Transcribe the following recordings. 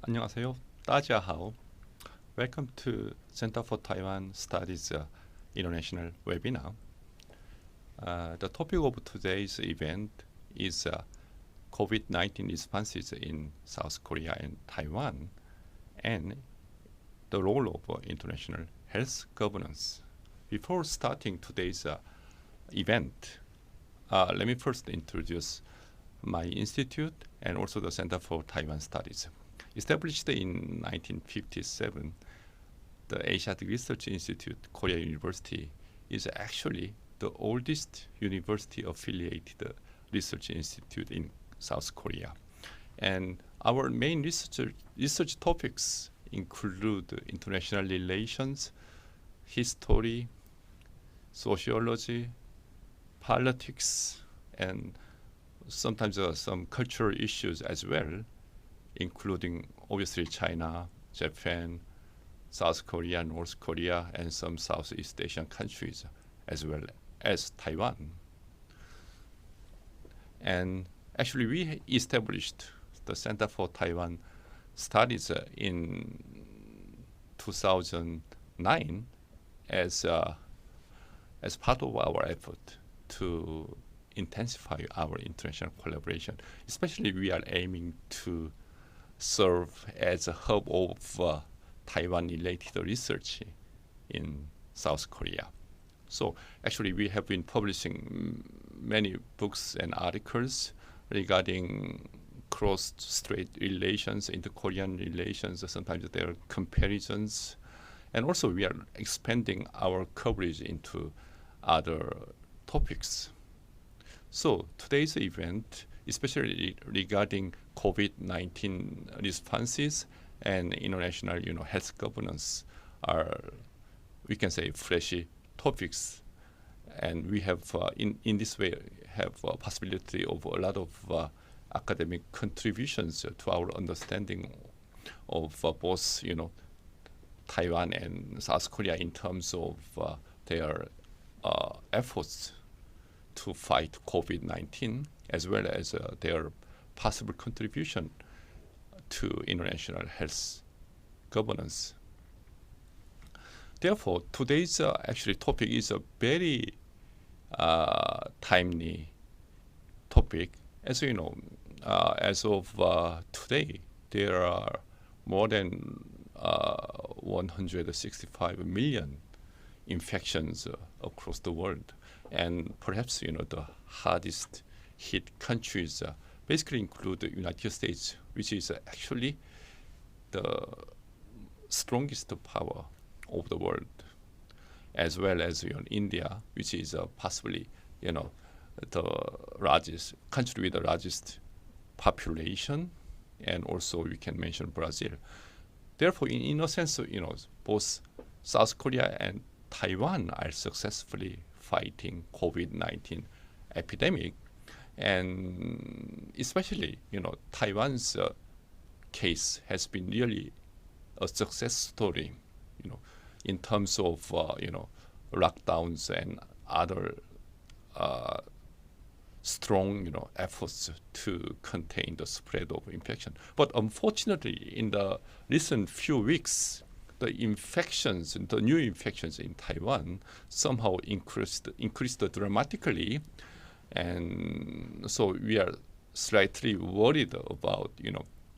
안녕하세요. 大家好. Welcome to Center for Taiwan Studies International webinar. The topic of today's event is COVID-19 responses in South Korea and Taiwan and the role of international health governance. Before starting today's event, let me first introduce my institute and also the Center for Taiwan Studies. Established in 1957, the Asiatic Research Institute, Korea University, is actually the oldest university-affiliated research institute in South Korea. And our main research topics include international relations, history, sociology, politics, and sometimes some cultural issues as well, including obviously China, Japan, South Korea, North Korea, and some Southeast Asian countries, as well as Taiwan. And actually, we established the Center for Taiwan Studies in 2009 as part of our effort to intensify our international collaboration. Especially, we are aiming to serve as a hub of Taiwan-related research in South Korea. So actually, we have been publishing many books and articles regarding cross-strait relations, inter-Korean relations. Sometimes there are comparisons. And also, we are expanding our coverage into other topics. So today's event, especially regarding COVID-19 responses and international, health governance, are, we can say, flashy topics, and we have, in this way, have a possibility of a lot of academic contributions to our understanding of both, Taiwan and South Korea in terms of their efforts to fight COVID-19, as well as their possible contribution to international health governance. Therefore, today's actually topic is a very timely topic. As you know, as of today, there are more than 165 million infections across the world. And perhaps, the hardest hit countries basically include the United States, which is actually the strongest power of the world, as well as India, which is possibly the largest country with the largest population, and also we can mention Brazil. Therefore, in a sense, both South Korea and Taiwan are successfully fighting COVID-19 epidemic, and especially Taiwan's case has been really a success story, in terms of lockdowns and other strong efforts to contain the spread of infection. But unfortunately, in the recent few weeks, the new infections in Taiwan somehow increased dramatically, and so we are slightly worried about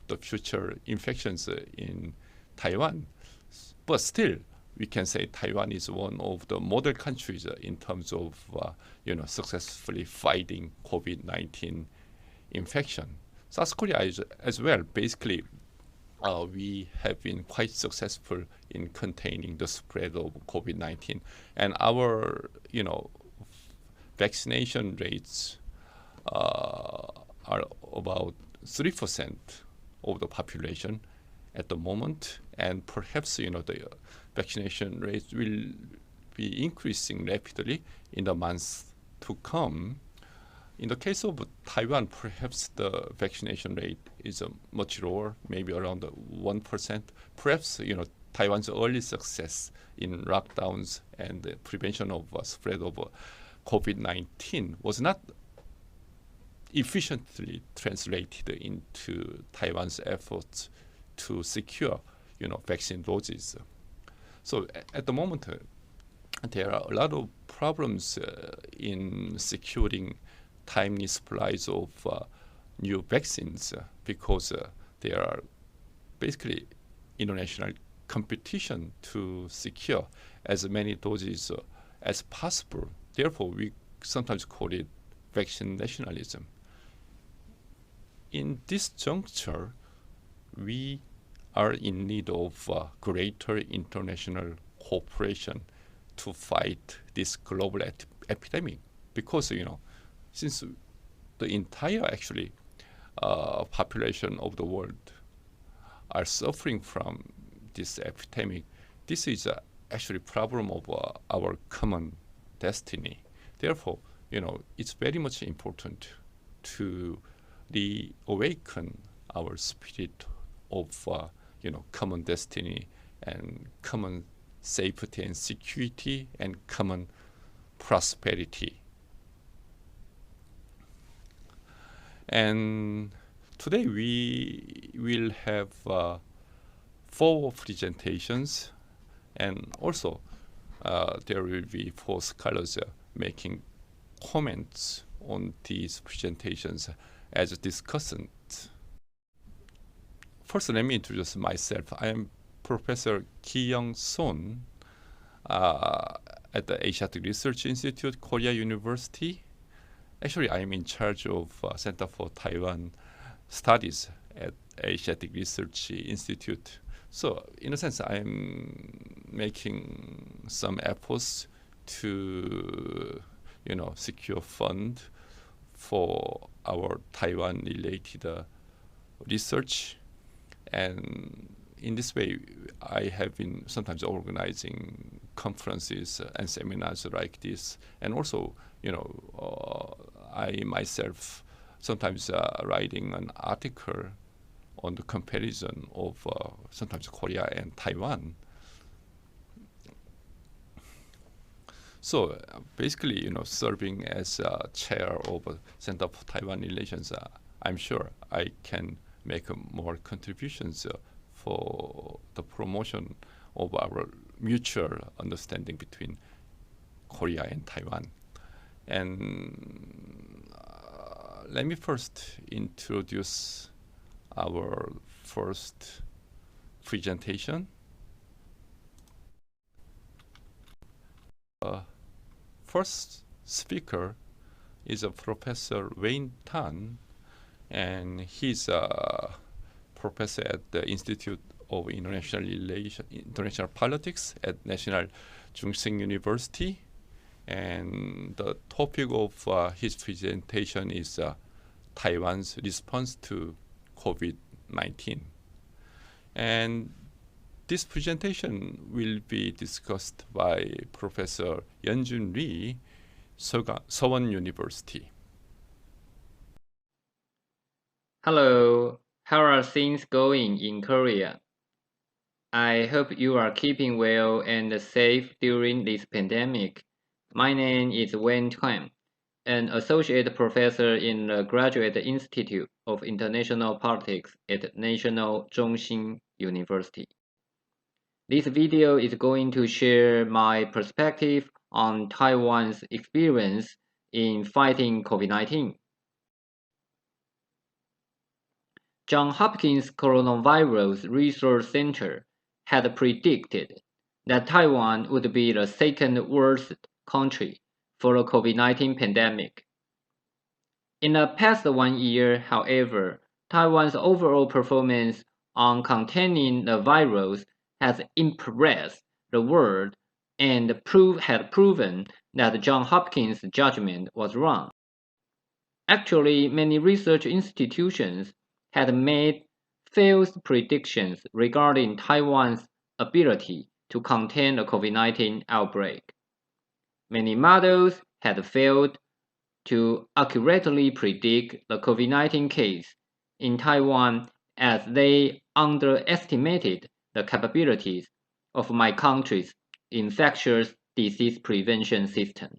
the future infections in Taiwan. But still, we can say Taiwan is one of the model countries in terms of successfully fighting COVID-19 infection. South Korea is as well. Basically, we have been quite successful in containing the spread of COVID-19, and our vaccination rates are about 3% of the population at the moment, and perhaps the vaccination rates will be increasing rapidly in the months to come. In the case of Taiwan, perhaps the vaccination rate is much lower, maybe around 1%. Perhaps Taiwan's early success in lockdowns and the prevention of spread of COVID-19 was not efficiently translated into Taiwan's efforts to secure, vaccine doses. So at the moment, there are a lot of problems in securing timely supplies of new vaccines because there are basically international competition to secure as many doses as possible. Therefore, we sometimes call it vaccine nationalism. In this juncture, we are in need of greater international cooperation to fight this global epidemic, because since the entire actually population of the world are suffering from this epidemic, this is actually problem of our common destiny. Therefore, it's very much important to reawaken our spirit of common destiny and common safety and security and common prosperity. And today we will have 4 presentations, and also there will be 4 scholars making comments on these presentations as a discussant. First, let me introduce myself. I am Professor Ki-young Son at the Asiatic Research Institute, Korea University. Actually, I am in charge of Center for Taiwan Studies at Asiatic Research Institute. So, in a sense, I am making some efforts to, secure fund for our Taiwan-related research. And in this way, I have been sometimes organizing conferences and seminars like this, and also, I myself sometimes writing an article on the comparison of sometimes Korea and Taiwan. So basically, serving as chair of Center for Taiwan Relations, I'm sure I can make more contributions for the promotion of our mutual understanding between Korea and Taiwan. And let me first introduce our first presentation. First speaker is a Professor Wayne Tan, and he's a professor at the Institute of International Politics at National Chungseng University. And the topic of his presentation is Taiwan's response to COVID-19. And this presentation will be discussed by Professor Yoon-Jin Lee, Sewon University. Hello, how are things going in Korea? I hope you are keeping well and safe during this pandemic. My name is Wen Tuan, an associate professor in the Graduate Institute of International Politics at National Chungseng University. This video is going to share my perspective on Taiwan's experience in fighting COVID-19. Johns Hopkins Coronavirus Research Center had predicted that Taiwan would be the second worst country for the COVID-19 pandemic. In the past 1 year, however, Taiwan's overall performance on containing the virus has impressed the world and had proven that Johns Hopkins' judgment was wrong. Actually, many research institutions had made false predictions regarding Taiwan's ability to contain the COVID-19 outbreak. Many models had failed to accurately predict the COVID-19 case in Taiwan, as they underestimated the capabilities of my country's infectious disease prevention system.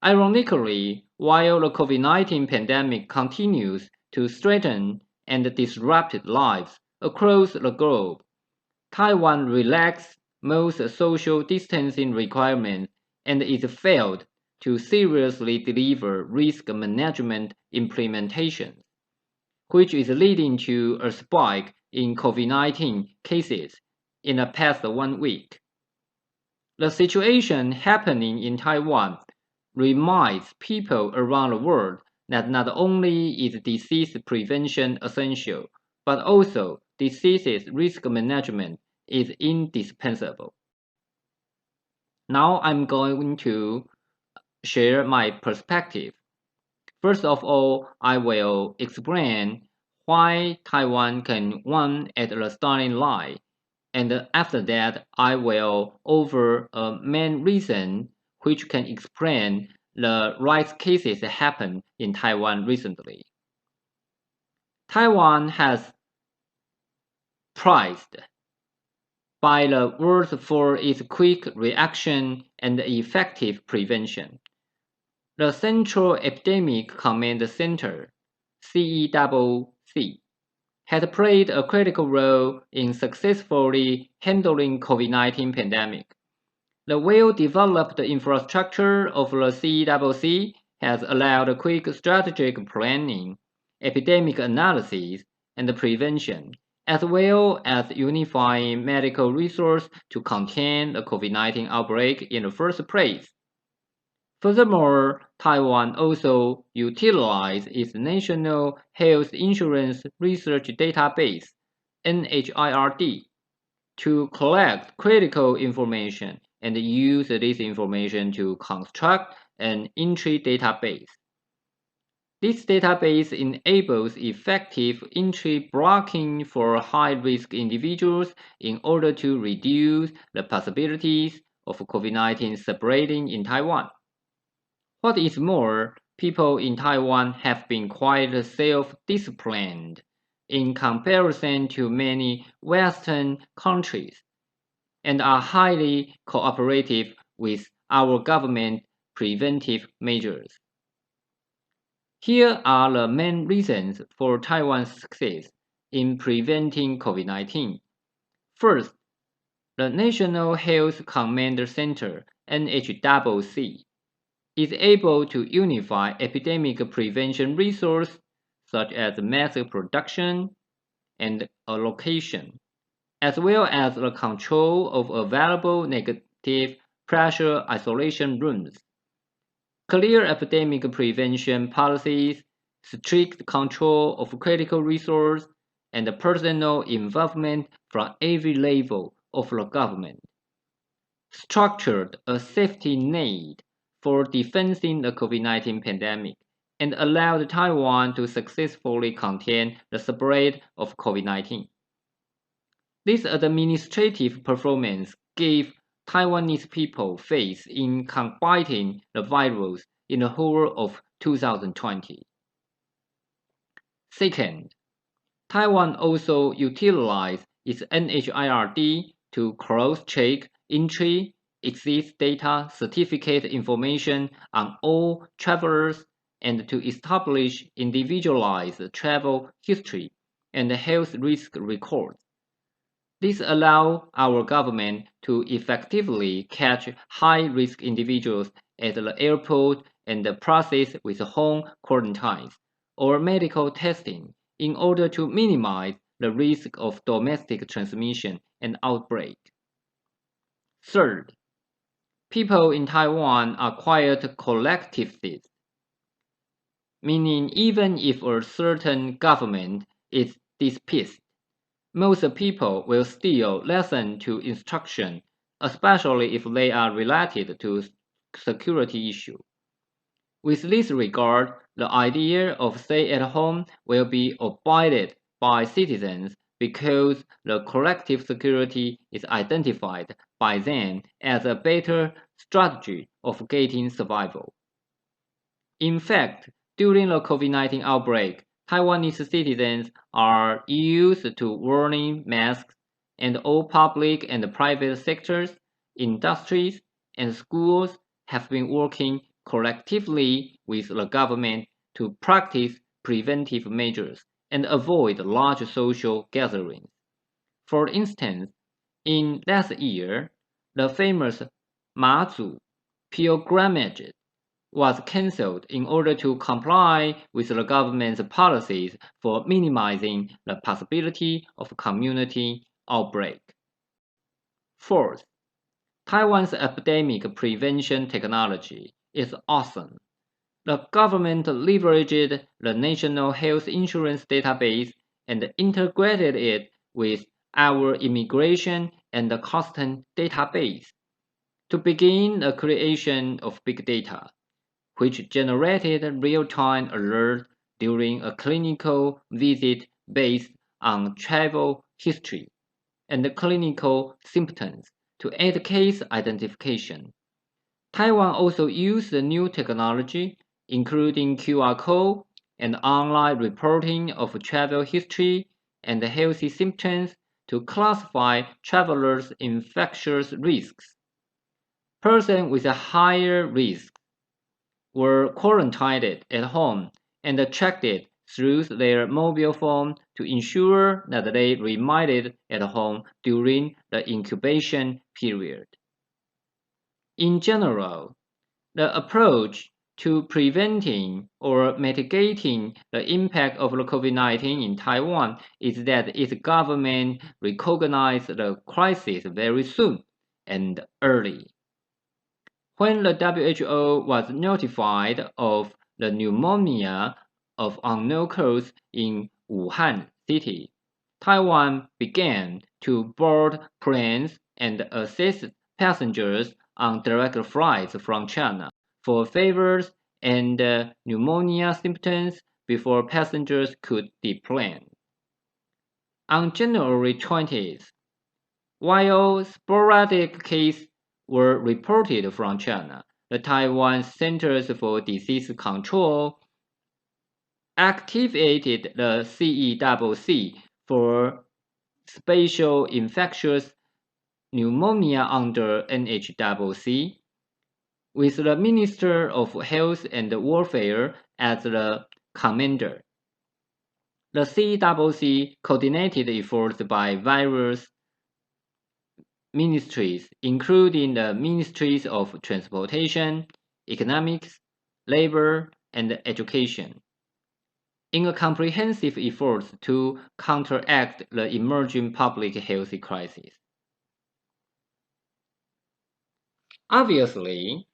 Ironically, while the COVID-19 pandemic continues to threaten and disrupt lives across the globe, Taiwan relaxed most social distancing requirements and is failed to seriously deliver risk management implementations, which is leading to a spike in COVID-19 cases in the past 1 week. The situation happening in Taiwan reminds people around the world that not only is disease prevention essential, but also disease risk management is indispensable. Now I'm going to share my perspective. First of all, I will explain why Taiwan can win at the starting line, and after that, I will offer a main reason which can explain the right cases that happened in Taiwan recently. Taiwan has prized by the world for its quick reaction and effective prevention. The Central Epidemic Command Center (CECC) had played a critical role in successfully handling COVID-19 pandemic. The well-developed infrastructure of the CECC has allowed quick strategic planning, epidemic analysis, and prevention, as well as unifying medical resources to contain the COVID-19 outbreak in the first place. Furthermore, Taiwan also utilized its National Health Insurance Research Database (NHIRD) to collect critical information and use this information to construct an entry database. This database enables effective entry blocking for high-risk individuals in order to reduce the possibilities of COVID-19 spreading in Taiwan. What is more, people in Taiwan have been quite self-disciplined in comparison to many Western countries, and are highly cooperative with our government preventive measures. Here are the main reasons for Taiwan's success in preventing COVID-19. First, the National Health Command Center (NHCC) is able to unify epidemic prevention resources such as mass production and allocation, as well as the control of available negative pressure isolation rooms. Clear epidemic prevention policies, strict control of critical resources, and personal involvement from every level of the government structured a safety net for defending the COVID-19 pandemic and allowed Taiwan to successfully contain the spread of COVID-19. This administrative performance gave Taiwanese people faith in combating the virus in the whole of 2020. Second, Taiwan also utilized its NHIRD to cross-check entry, exit data, certificate information on all travelers, and to establish individualized travel history and health risk records. This allows our government to effectively catch high-risk individuals at the airport and process with home quarantines or medical testing in order to minimize the risk of domestic transmission and outbreak. Third, people in Taiwan are quite collectivist, meaning even if a certain government is displeased, most people will still listen to instruction, especially if they are related to security issues. With this regard, the idea of stay at home will be abided by citizens because the collective security is identified by them as a better strategy of getting survival. In fact, during the COVID-19 outbreak, Taiwanese citizens are used to wearing masks, and all public and private sectors, industries, and schools have been working collectively with the government to practice preventive measures and avoid large social gatherings. For instance, in last year, the famous Mazu pilgrimage was cancelled in order to comply with the government's policies for minimizing the possibility of community outbreak. Fourth, Taiwan's epidemic prevention technology is awesome. The government leveraged the National Health Insurance database and integrated it with our immigration and customs database to begin the creation of big data, which generated real-time alerts during a clinical visit based on travel history and clinical symptoms to aid case identification. Taiwan also used the new technology, including QR code and online reporting of travel history and healthy symptoms to classify travelers' infectious risks. Persons with a higher risk were quarantined at home and tracked through their mobile phone to ensure that they remained at home during the incubation period. In general, the approach to preventing or mitigating the impact of the COVID-19 in Taiwan is that its government recognized the crisis very soon and early. When the WHO was notified of the pneumonia of unknown cause in Wuhan City, Taiwan began to board planes and assist passengers on direct flights from China for fevers and pneumonia symptoms before passengers could deplan. On January 20th, while sporadic cases were reported from China, the Taiwan Centers for Disease Control activated the CECC for spatial infectious pneumonia under NHCC, with the Minister of Health and Welfare as the commander. The CECC coordinated efforts by various ministries, including the Ministries of Transportation, Economics, Labor, and Education, in a comprehensive effort to counteract the emerging public health crisis. Obviously,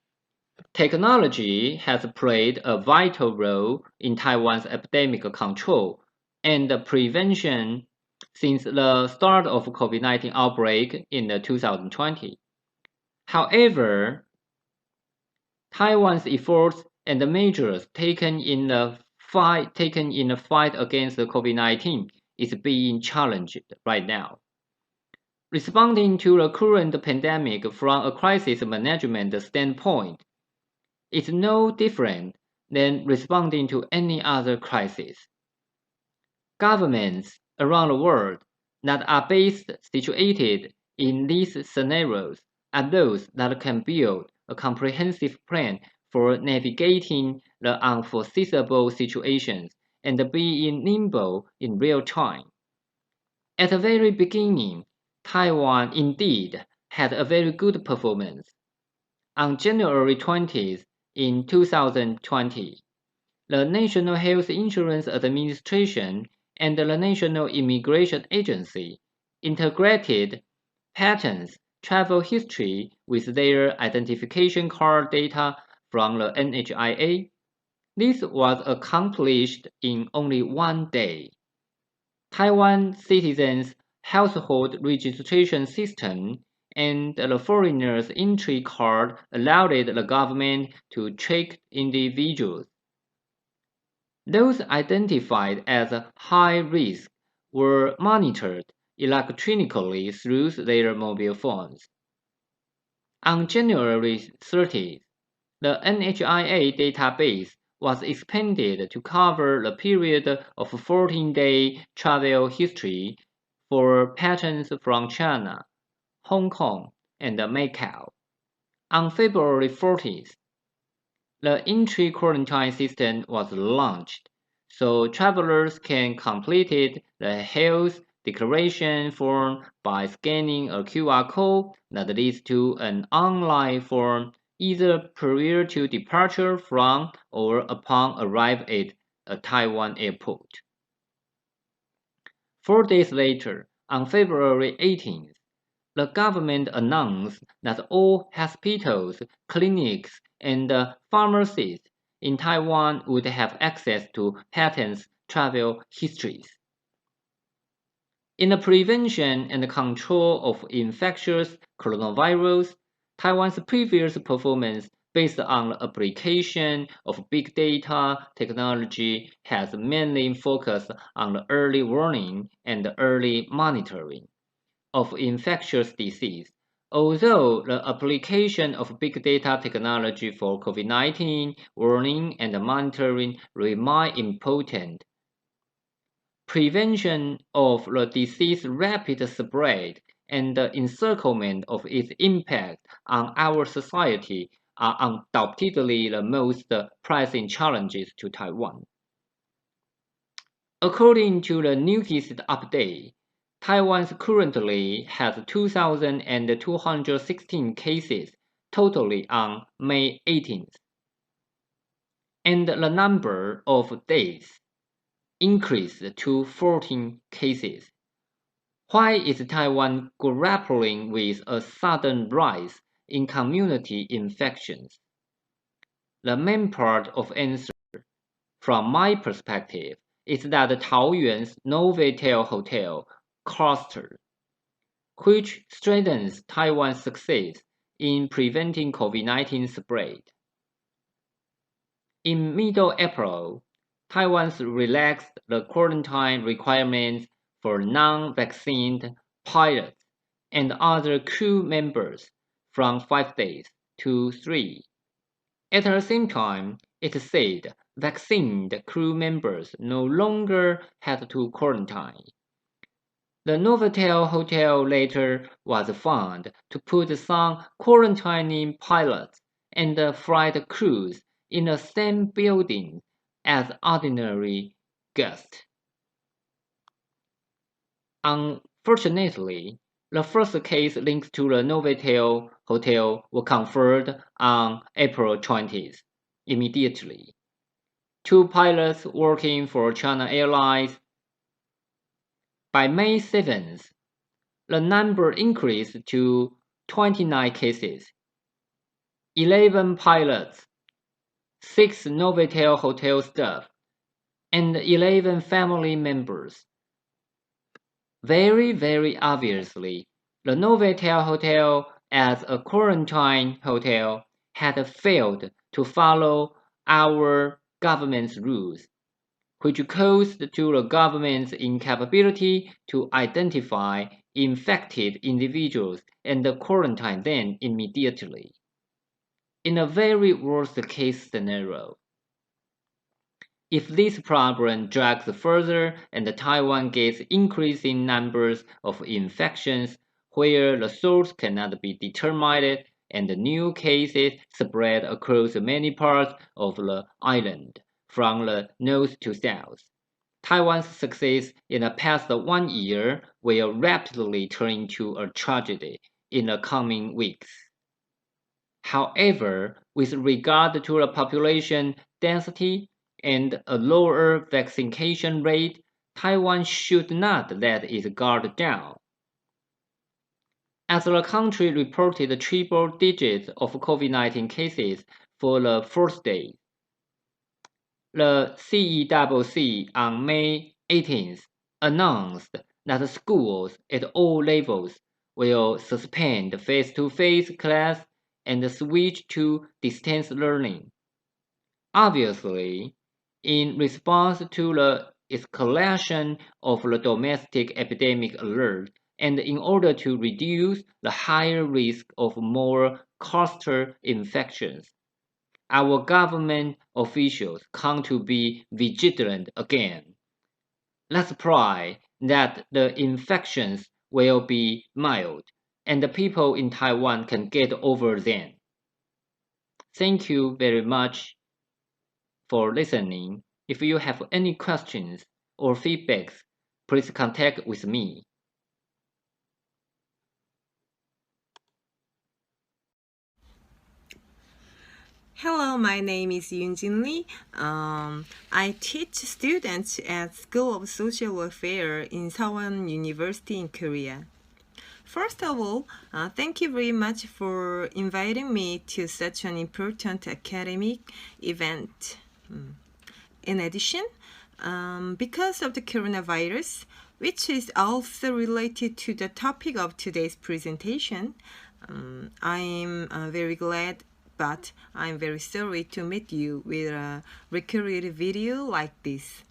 technology has played a vital role in Taiwan's epidemic control and prevention since the start of COVID-19 outbreak in 2020. However, Taiwan's efforts and measures taken in the fight against COVID-19 is being challenged right now. Responding to the current pandemic from a crisis management standpoint is no different than responding to any other crisis. Governments around the world that are best situated in these scenarios are those that can build a comprehensive plan for navigating the unforeseeable situations and being nimble in real time. At the very beginning, Taiwan indeed had a very good performance. On January 20th in 2020, the National Health Insurance Administration and the National Immigration Agency integrated patents travel history with their identification card data from the NHIA. This was accomplished in only one day. Taiwan citizens' household registration system and the foreigner's entry card allowed the government to track individuals. Those identified as high risk were monitored electronically through their mobile phones. On January 30th, the NHIA database was expanded to cover the period of 14-day travel history for patrons from China, Hong Kong, and Macau. On February 14th, the entry quarantine system was launched, so travelers can complete the health declaration form by scanning a QR code that leads to an online form either prior to departure from or upon arrival at a Taiwan airport. 4 days later, on February 18th, the government announced that all hospitals, clinics, and pharmacies in Taiwan would have access to patients' travel histories. In the prevention and control of infectious coronavirus, Taiwan's previous performance based on the application of big data technology has mainly focused on the early warning and early monitoring of infectious disease. Although the application of big data technology for COVID-19 warning and monitoring remain important, prevention of the disease rapid spread and the encirclement of its impact on our society are undoubtedly the most pressing challenges to Taiwan. According to the newest update, Taiwan currently has 2,216 cases totally on May 18th, and the number of deaths increased to 14 cases. Why is Taiwan grappling with a sudden rise in community infections? The main part of answer, from my perspective, is that Taoyuan's Novotel Hotel cluster, which strengthens Taiwan's success in preventing COVID-19 spread. In mid-April, Taiwan relaxed the quarantine requirements for non-vaccinated pilots and other crew members from 5 days to 3. At the same time, it said vaccinated crew members no longer had to quarantine. The Novotel Hotel later was found to put some quarantining pilots and flight crews in the same building as ordinary guests. Unfortunately, the first case linked to the Novotel Hotel was confirmed on April 20th, immediately. 2 pilots working for China Airlines. By May 7th, the number increased to 29 cases, 11 pilots, 6 Novotel Hotel staff, and 11 family members. Very obviously, the Novotel Hotel as a quarantine hotel had failed to follow our government's rules, which caused to the government's incapability to identify infected individuals and quarantine them immediately. In a very worst-case scenario, if this problem drags further and Taiwan gets increasing numbers of infections where the source cannot be determined and new cases spread across many parts of the island, from the north to south, Taiwan's success in the past 1 year will rapidly turn into a tragedy in the coming weeks. However, with regard to the population density and a lower vaccination rate, Taiwan should not let its guard down. As the country reported triple digits of COVID-19 cases for the first day, the CECC on May 18th announced that schools at all levels will suspend face-to-face class and switch to distance learning. Obviously, in response to the escalation of the domestic epidemic alert and in order to reduce the higher risk of more cluster infections, our government officials come to be vigilant again. Let's pray that the infections will be mild and the people in Taiwan can get over them. Thank you very much for listening. If you have any questions or feedbacks, please contact with me. Hello, my name is Yoon-Jin Lee. I teach students at School of Social Welfare in Sewon University in Korea. First of all, thank you very much for inviting me to such an important academic event. In addition, because of the coronavirus, which is also related to the topic of today's presentation, I'm very glad, but I'm very sorry to meet you with a recorded video like this.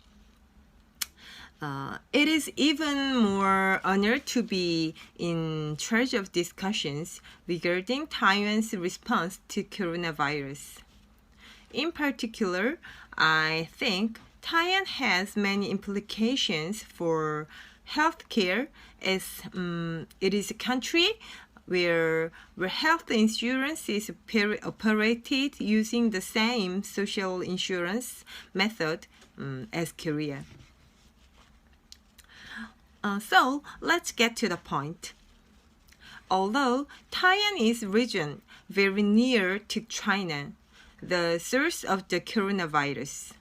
It is even more honored to be in charge of discussions regarding Taiwan's response to coronavirus. In particular, I think Taiwan has many implications for healthcare as it is a country where health insurance is operated using the same social insurance method as Korea. So let's get to the point. Although Taiwan is a region very near to China, the source of the coronavirus,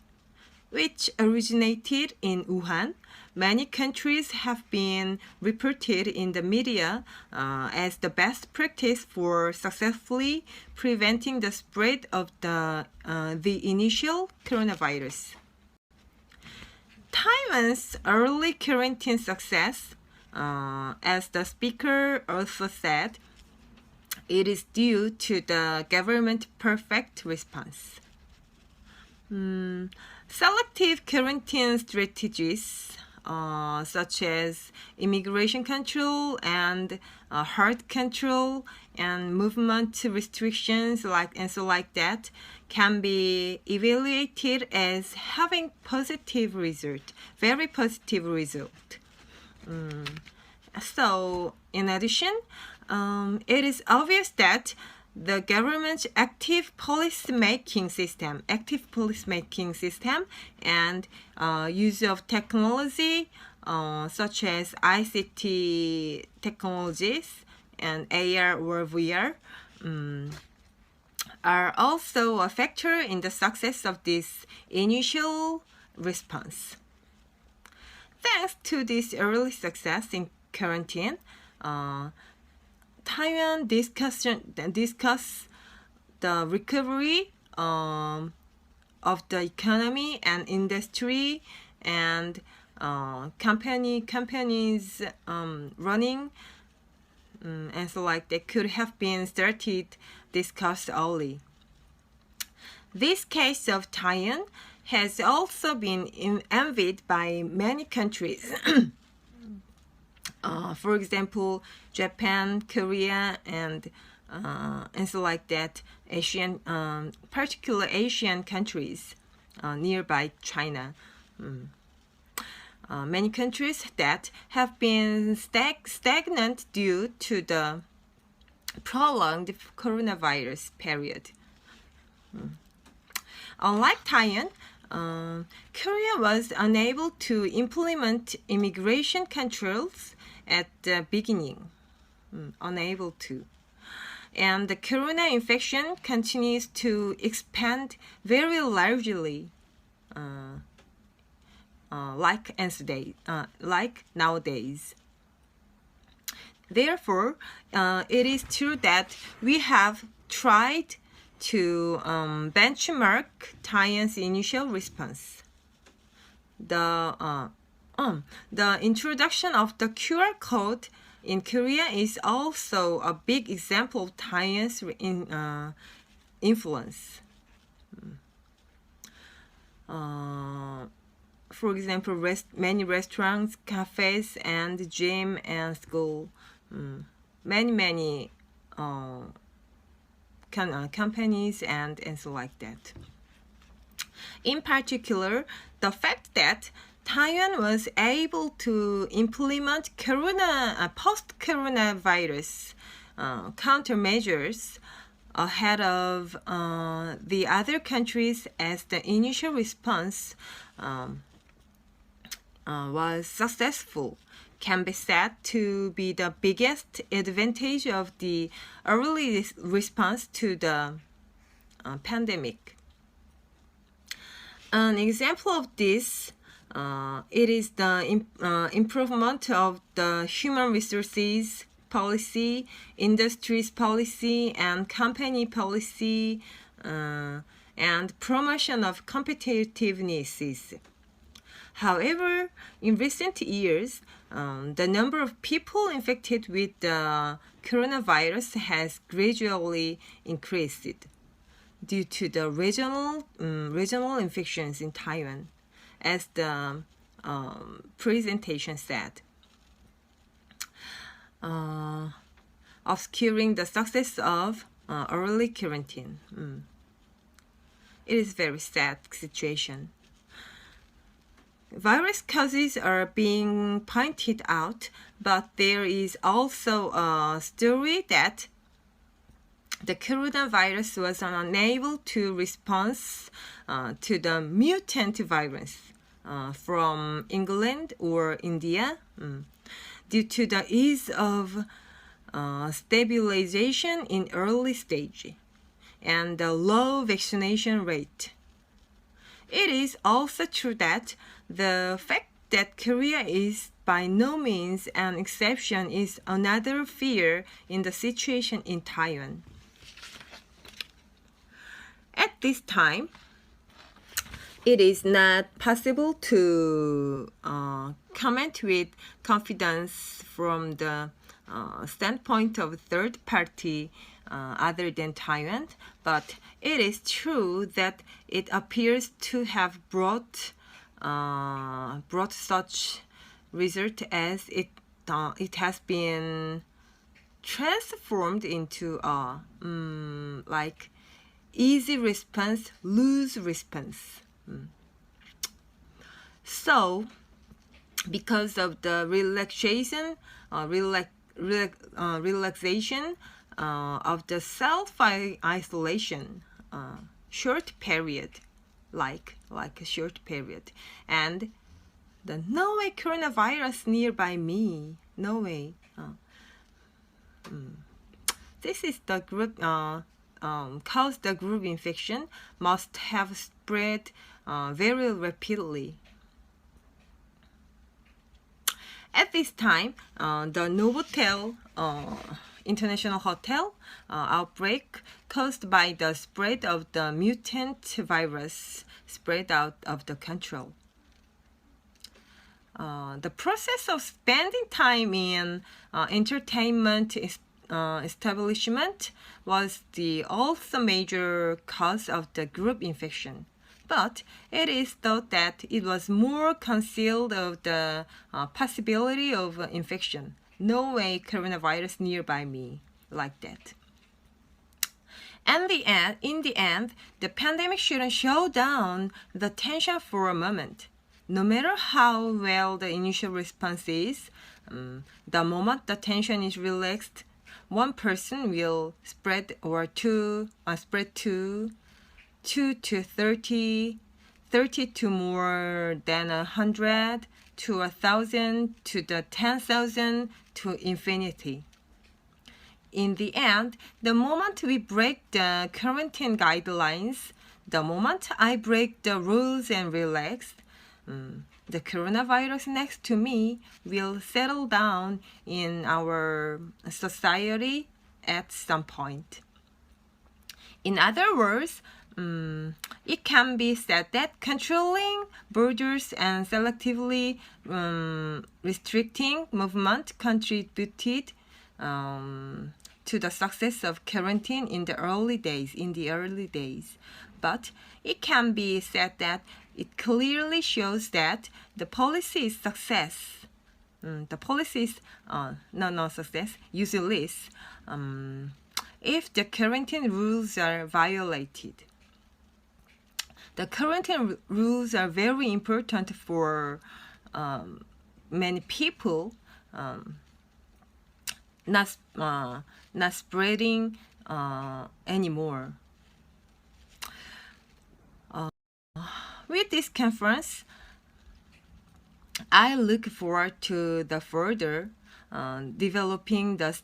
which originated in Wuhan, many countries have been reported in the media as the best practice for successfully preventing the spread of the initial coronavirus. Taiwan's early quarantine success, as the speaker also said, it is due to the government perfect response. Selective quarantine strategies such as immigration control and heart control and movement restrictions like that can be evaluated as having very positive result. So, in addition, it is obvious that the government's active policy making system and use of technology such as ICT technologies and AR or VR are also a factor in the success of this initial response. Thanks to this early success in quarantine, Taiwan discuss the recovery of the economy and industry and companies running and so like they could have been discussed early. This case of Taiwan has also been envied by many countries. For example, Japan, Korea, and so like that, particular Asian countries nearby China. Many countries that have been stagnant due to the prolonged coronavirus period. Unlike Taiwan, Korea was unable to implement immigration controls at the beginning. Unable to. And the corona infection continues to expand very largely, like nowadays. Therefore, it is true that we have tried to benchmark Taiwan's initial response. The introduction of the QR code in Korea is also a big example of Taiwan's influence. For example, many restaurants, cafes, and gym and school, many companies and so like that. In particular, the fact that Taiwan was able to implement post-coronavirus countermeasures ahead of the other countries as the initial response was successful can be said to be the biggest advantage of the early response to the pandemic. An example of this, it is the improvement of the human resources policy, industries policy, and company policy, and promotion of competitiveness. However, in recent years, the number of people infected with the coronavirus has gradually increased due to the regional infections in Taiwan, as the presentation said, obscuring the success of early quarantine. It is a very sad situation. Virus causes are being pointed out, but there is also a story that the coronavirus was unable to respond to the mutant virus from England or India due to the ease of stabilization in early stage and the low vaccination rate. It is also true that the fact that Korea is by no means an exception is another fear in the situation in Taiwan. At this time, it is not possible to comment with confidence from the standpoint of a third party other than Taiwan, but it is true that it appears to have brought such result as it has been transformed into a like easy response, loose response. So, because of the relaxation of the self-isolation, short period, like a short period, and the no way coronavirus nearby me, no way. This is the group caused the group infection must have spread very rapidly. At this time, the Novotel International Hotel outbreak caused by the spread of the mutant virus spread out of the control. The process of spending time in entertainment establishment was the also major cause of the group infection. But it is thought that it was more concealed of the possibility of infection. No way coronavirus nearby me, like that. And in the end, the pandemic shouldn't show down the tension for a moment. No matter how well the initial response is, the moment the tension is relaxed, one person will spread to 2 to 30 to more than 100 to 1,000 to the 10,000 to infinity. In the end, the moment we break the quarantine guidelines, the moment I break the rules and relax, the coronavirus next to me will settle down in our society at some point. In other words, it can be said that controlling borders and selectively restricting movement contributed to the success of quarantine in the early days. But it can be said that it clearly shows that the policy is success. The policy is no success, useless if the quarantine rules are violated. The quarantine rules are very important for many people not spreading anymore. With this conference, I look forward to the further developing the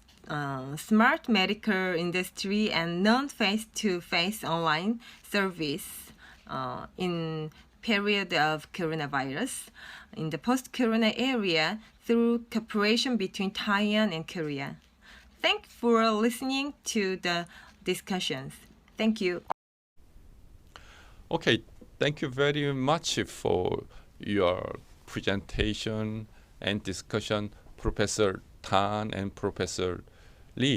smart medical industry and non-face-to-face online service in period of coronavirus in the post-corona area through cooperation between Taiwan and Korea. Thanks for listening to the discussions. Thank you. Okay, thank you very much for your presentation and discussion, Professor Tan and Professor Lee.